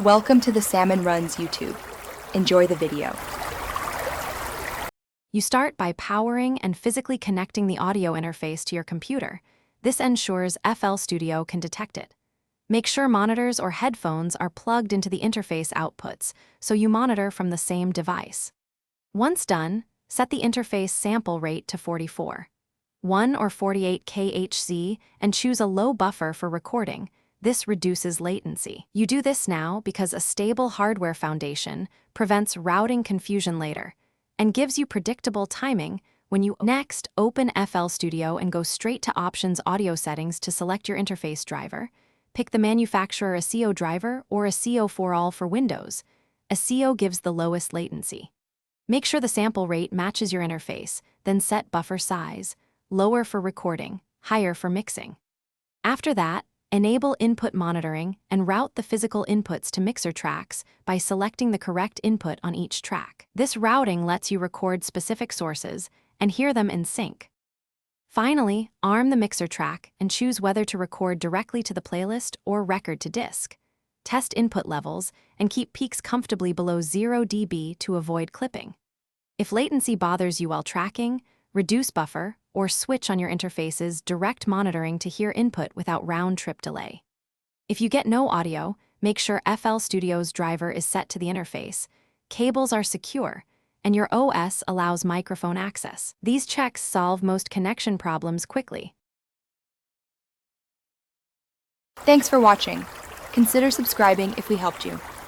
Welcome to the Salmon Runs YouTube. Enjoy the video. You start by powering and physically connecting the audio interface to your computer. This ensures FL Studio can detect it. Make sure monitors or headphones are plugged into the interface outputs so you monitor from the same device. Once done, set the interface sample rate to 44, 1 or 48 kHz, and choose a low buffer for recording. This reduces latency. You do this now because a stable hardware foundation prevents routing confusion later and gives you predictable timing when you next open FL Studio and go straight to Options Audio Settings to select your interface driver. Pick the manufacturer ASIO driver or ASIO for all for Windows. ASIO gives the lowest latency. Make sure the sample rate matches your interface, then set buffer size, lower for recording, higher for mixing. After that, enable input monitoring and route the physical inputs to mixer tracks by selecting the correct input on each track. This routing lets you record specific sources and hear them in sync. Finally, arm the mixer track and choose whether to record directly to the playlist or record to disk. Test input levels and keep peaks comfortably below 0 dB to avoid clipping. If latency bothers you while tracking, reduce buffer or switch on your interface's direct monitoring to hear input without round-trip delay. If you get no audio, make sure FL Studio's driver is set to the interface, cables are secure, and your OS allows microphone access. These checks solve most connection problems quickly. Thanks for watching. Consider subscribing if we helped you.